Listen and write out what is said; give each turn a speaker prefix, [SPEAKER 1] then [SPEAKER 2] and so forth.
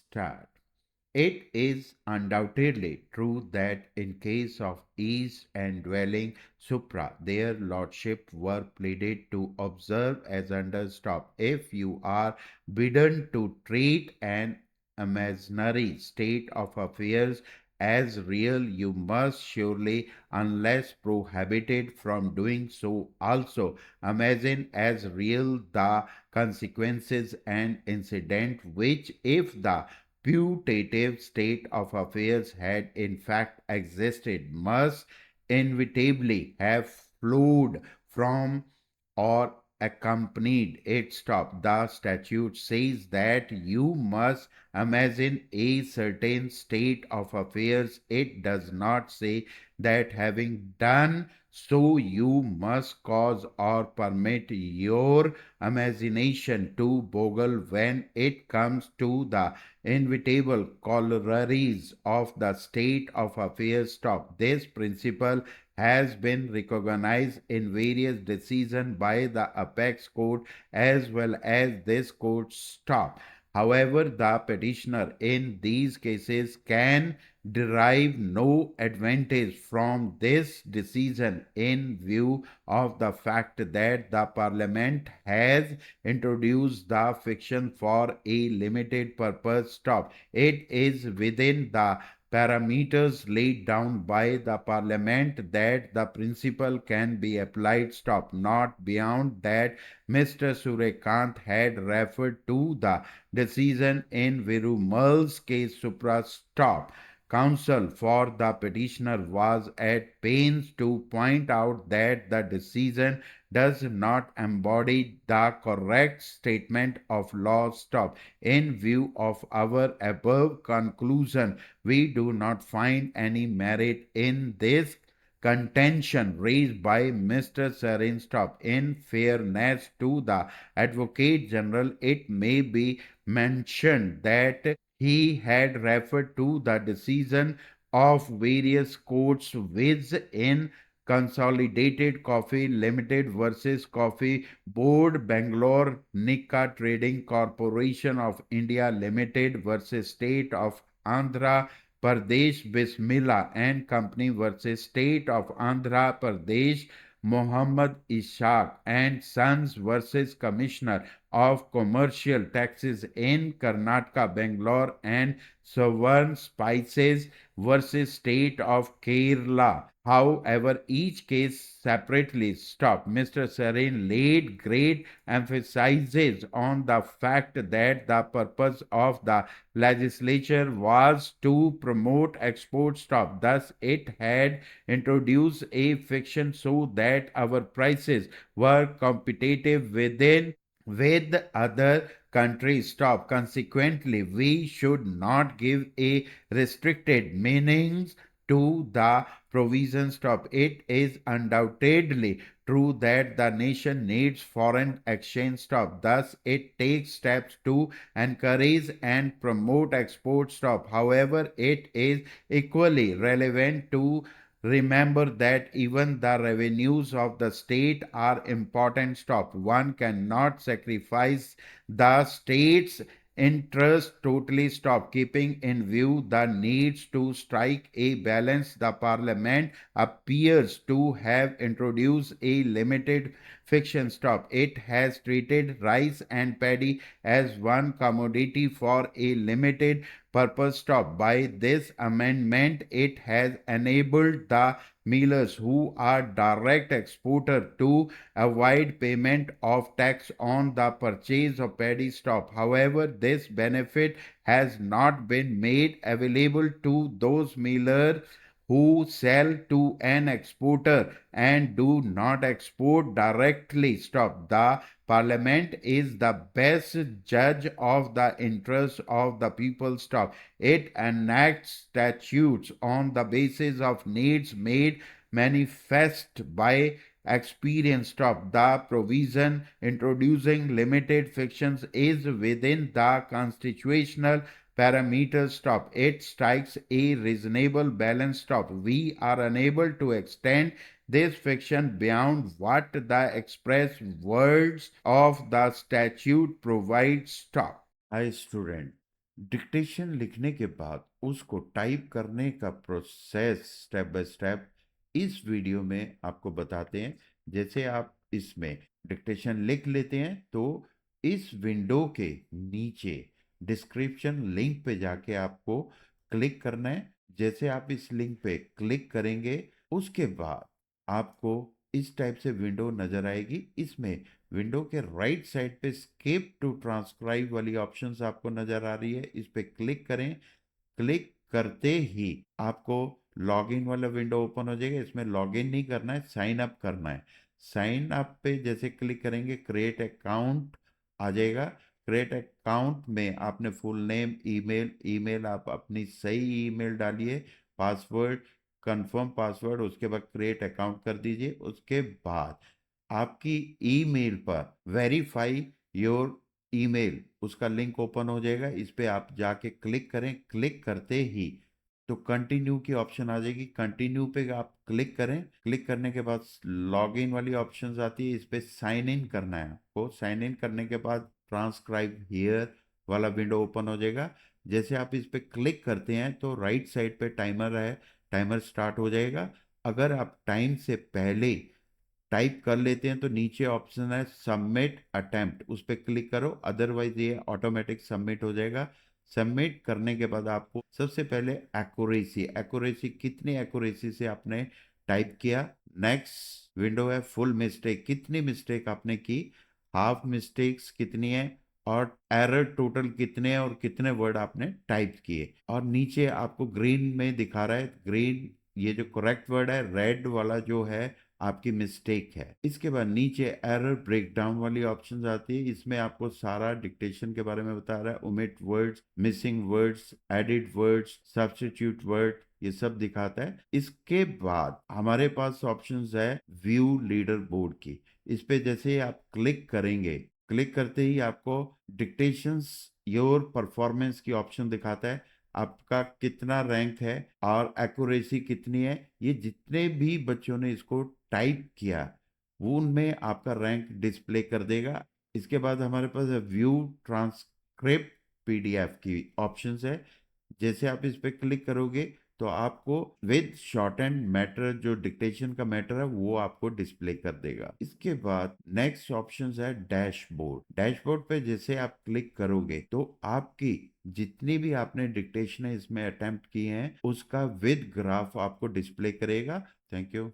[SPEAKER 1] start. It is undoubtedly true that in case of ease and dwelling supra, their lordship were pleaded to observe as under stop. If you are bidden to treat an imaginary state of affairs as real, you must surely, unless prohibited from doing so, also imagine as real the consequences and incident which, if the putative state of affairs had in fact existed, must inevitably have flowed from or accompanied its stop. The statute says that you must imagine a certain state of affairs. It does not say that having done so you must cause or permit your imagination to boggle when it comes to the inevitable corollaries of the state of affairs stop. This principle has been recognized in various decisions by the apex court as well as this court stop. However, the petitioner in these cases can derive no advantage from this decision in view of the fact that the parliament has introduced the fiction for a limited purpose stop. It is within the parameters laid down by the parliament that the principle can be applied stop, not beyond that. Mr. Suryakant had referred to the decision in Virumal's case supra stop. Counsel for the petitioner was at pains to point out that the decision does not embody the correct statement of law stop. In view of our above conclusion, we do not find any merit in this contention raised by Mr. Serenstop. In fairness to the Advocate General, it may be mentioned that he had referred to the decision of various courts which in Consolidated Coffee Limited versus Coffee Board, Bangalore, Nikka Trading Corporation of India Limited versus State of Andhra Pradesh, Bismillah and Company versus State of Andhra Pradesh, Muhammad Ishaq and Sons versus Commissioner of Commercial Taxes in Karnataka, Bangalore, and Sovereign Spices versus State of Kerala. However, each case separately stopped. Mr. Serene laid great emphasis on the fact that the purpose of the legislature was to promote export stop. Thus, it had introduced a fiction so that our prices were competitive with other countries stop. Consequently, we should not give a restricted meanings to the provision stop. It is undoubtedly true that the nation needs foreign exchange stop. Thus, it takes steps to encourage and promote export stop. However, it is equally relevant to remember that even the revenues of the state are important stop. One cannot sacrifice the state's interest totally stop. Keeping in view the needs to strike a balance, the parliament appears to have introduced a limited fiction stop. It has treated rice and paddy as one commodity for a limited purpose stop. By this amendment, it has enabled the millers who are direct exporter to avoid payment of tax on the purchase of paddy stop. However, this benefit has not been made available to those millers who sell to an exporter and do not export directly stop. The parliament is the best judge of the interests of the people stop. It enacts statutes on the basis of needs made manifest by experience stop. The provision introducing limited fictions is within the constitutional parameters stop. It strikes a reasonable balance stop. We are unable to extend this fiction beyond what the express words of the statute provide stop. Hi student. Dictation लिखने के बाद उसको type करने का process step by step इस video में आपको बताते हैं। जैसे आप इसमें डिक्टेशन लिख लेते हैं तो इस विंडो के नीचे डिस्क्रिप्शन लिंक पे जाके आपको क्लिक करना है। जैसे आप इस लिंक पे क्लिक करेंगे उसके बाद आपको इस टाइप से विंडो नजर आएगी। इसमें विंडो के राइट साइड पे स्किप टू ट्रांसक्राइब वाली ऑप्शंस आपको नजर आ रही है, इस पे क्लिक करें। क्लिक करते ही आपको लॉगिन वाला विंडो ओपन हो जाएगा। इसमें लॉगिन नहीं करना है, साइन अप करना है। साइन अप पे जैसे क्लिक करेंगे क्रिएट अकाउंट आ जाएगा। क्रिएट अकाउंट में आपने फुल नेम, ईमेल, ईमेल आप अपनी सही ईमेल डालिए, पासवर्ड, कंफर्म पासवर्ड, उसके बाद क्रिएट अकाउंट कर दीजिए। उसके बाद आपकी ईमेल पर वेरीफाई योर ईमेल उसका लिंक ओपन हो जाएगा। इस पे आप जाके क्लिक करें। क्लिक करते ही तो कंटिन्यू की ऑप्शन आ जाएगी। कंटिन्यू पे आप क्लिक करें। क्लिक करने के बाद लॉग इन वाली ऑप्शन आती है, इस पे साइन इन करना है आपको। साइन इन करने के बाद ट्रांसक्राइब हियर वाला विंडो ओपन हो जाएगा। जैसे आप इस पे क्लिक करते हैं तो राइट साइड पे टाइमर है, टाइमर स्टार्ट हो जाएगा। अगर आप टाइम से पहले टाइप कर लेते हैं तो नीचे ऑप्शन है सबमिट अटेम्प्ट, उस पर क्लिक करो, अदरवाइज ये ऑटोमेटिक सबमिट हो जाएगा। सबमिट करने के बाद आपको सबसे पहले एक्यूरेसी, एक्यूरेसी कितनी एक्यूरेसी से आपने टाइप किया। नेक्स्ट विंडो है फुल मिस्टेक, कितनी मिस्टेक आपने की, हाफ मिस्टेक्स कितनी है, और एरर टोटल कितने हैं और कितने वर्ड आपने टाइप किए। और नीचे आपको ग्रीन में दिखा रहा है, ग्रीन ये जो करेक्ट वर्ड है, रेड वाला जो है आपकी मिस्टेक है। इसके बाद नीचे एरर ब्रेकडाउन वाली ऑप्शंस आती है, इसमें आपको सारा डिक्टेशन के बारे में बता रहा है। Omit words, missing words, edit words, substitute word, ये सब दिखाता है। इसके बाद हमारे पास ऑप्शंस है व्यू लीडर बोर्ड की। इस पे जैसे ही आप क्लिक करेंगे, क्लिक करते ही आपको डिक्टेशंस योर परफॉर्मेंस की ऑप्शन दिखाता है, आपका कितना रैंक है और एक्यूरेसी कितनी है। ये जितने भी बच्चों ने इसको टाइप किया वो उनमें आपका रैंक डिस्प्ले कर देगा। इसके बाद हमारे पास व्यू ट्रांसक्रिप्ट पीडीएफ की ऑप्शंस है। जैसे आप इस पे क्लिक करोगे तो आपको विद शॉर्ट एंड मैटर जो डिक्टेशन का मैटर है वो आपको डिस्प्ले कर देगा। इसके बाद नेक्स्ट ऑप्शन है डैशबोर्ड। डैशबोर्ड पे जैसे आप क्लिक करोगे तो आपकी जितनी भी आपने डिक्टेशन है इसमें अटेम्प्ट किए हैं उसका विद ग्राफ आपको डिस्प्ले करेगा। Thank you.